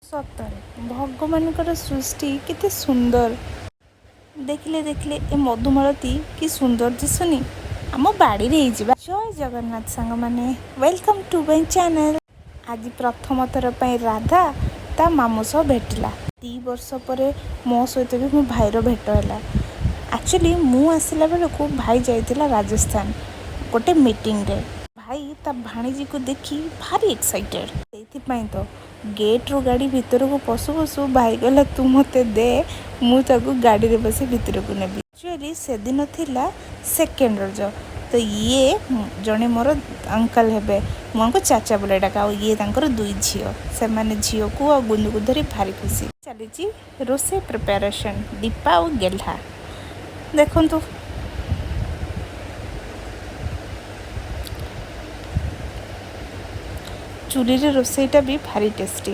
सतरे भगवान सृष्टि केते सुंदर। देखिले देखिले ए मधुमालती कि सुंदर दिसुनी। आम बाड़ी रे जय जगन्नाथ सांग माने वेलकम टू माय चैनल। आज प्रथम थर पर राधा ता मामू सह भेटला 2 वर्ष पर मो सहित भी मो भाईर भेट है। एक्चुअली मु आसला बेलू भाई जाइतिला राजस्थान गोटे मीटिंग रे। भाई ता भाणीजी को देखी भारी एक्साइटेड से तो गेट रू गाड़ी भितर को पशु पशु भाई कहला तू मते दे मु ताको गाड़ी रे बसे भितर को नेबी। एक्चुअली से दिन थिला सेकेंड रज तो ये जड़े मोर अंकल हेबे मुझको चाचा बोले डाका ये तांकर 2 झील से माने झील को और गुंदू को धरी भारी खुशी चली रोसे प्रिपेरेशन दीपा और गेल्हा देखु चूली रे रोसेईटा भी भारी टेस्टी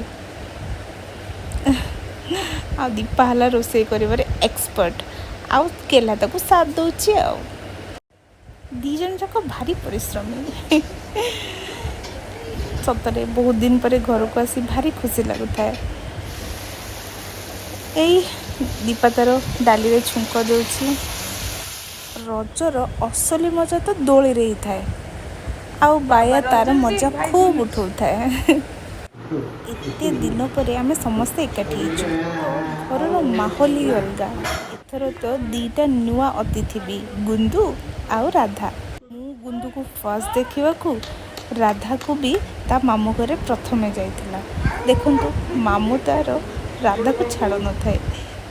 आ दीपा हला रोसे करिबारे एक्सपर्ट आउ केला ताको साथ दउची आ दी जन जाक भारी परिश्रमी सतरे बहुत दिन पर घर को आसी भारी खुशी लगुता है। यही दीपा तार डाली रे छुंक देउची। रजर असली मजा तो दोली रे ही थाए आउ बाया तार मजा खूब उठौ थाए। एते दिन पर आमे समस्त एकाठी घर माहौल ही अलगा। एथर तो 2टा नुआ अतिथि भी गुंदू आउ राधा। मु गुंदू को फर्स्ट देखा राधा को भी ता मामू घरे प्रथमे जाइथिला। देखंतु मामू तार राधा को छाड़ न थाए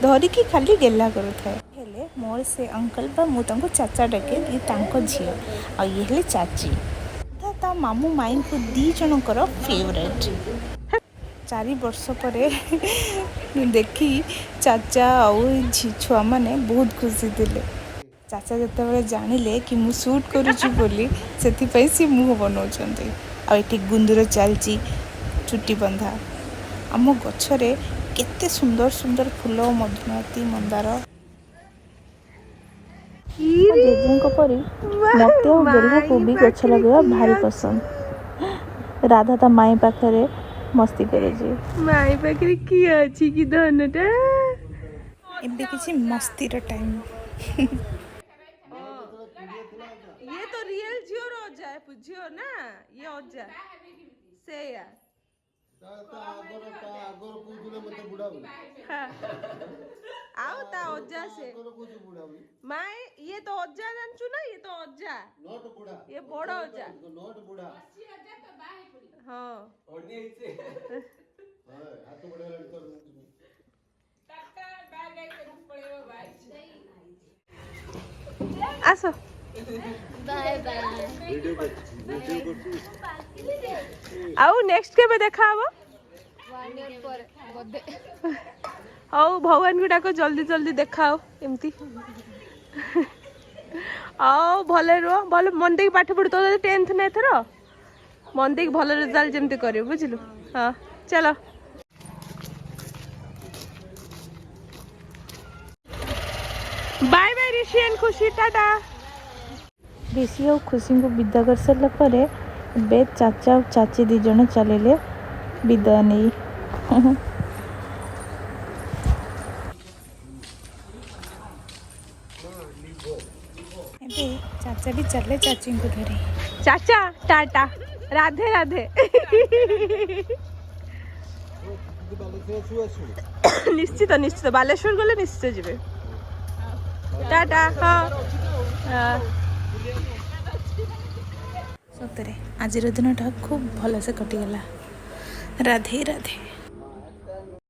धरिकी खाली गेला करू थाए। हेले मोर से अंकल बा मु तांको चाचा डाके ये तांको झियो आ ये हेले चाची ता मामू माई को 2 जनकर फेवरेट। 4 वर्ष पर देखी चाचा और छुआ मैंने बहुत खुशी थे। चाचा जिते जानिले कि मु शूट करुची बोली से सी मुह बनाऊँ आ गुंदूर चलची चुटी बंधा आम गछरे केते सुंदर सुंदर फूल मधुमाती मंदार जेजेंको परी मते और बेला को भी गछ लगवा भारी पसंद। राधा ता माई पाखरे मस्ती करे जी माई पाखरे की अछि कि धनटा एबे किछि मस्ती रो टाइम। ये तो रियल जियो रो जाए पुजियो ना ये ओजा से या ता आगोर पुजुले मते बुडाबू आओ ता ओजा से माई ये तो ओजा जानचू ना ये तो ओजा नोट बुडा ये बड़ा ओजा नोट बुडा 80 ओजा तो बाहे पड़ी हां ओने इसे हां हाथ बडे लड़ कर टाटा बाय गई के पड़ेगा भाई आसो बाय बाय वीडियो आउ नेक्स्ट के देखा हबो 1 ईयर पर बर्थडे आओ भगवान को डाको जल्दी जल्दी देखाओ एमती आओ भले रो भले मन देख पाठ पढ़ तो 10th ने थरो मन देख भले रिजल्ट जेमती करियो बुझलु। हां चलो बाय बाय ऋषि एंड खुशी टाटा। ऋषि और खुशी को विदा कर सारा पर बे चाचा और चाची 2 जन चलेले विदा नहीं। चाचा भी चले चाची को धरी चाचा टाटा राधे राधे निश्चित निश्चित बालेश्वर गले निश्चित जीवे टाटा। हाँ सतरे आज दिन खूब भल से कटिगला। राधे राधे।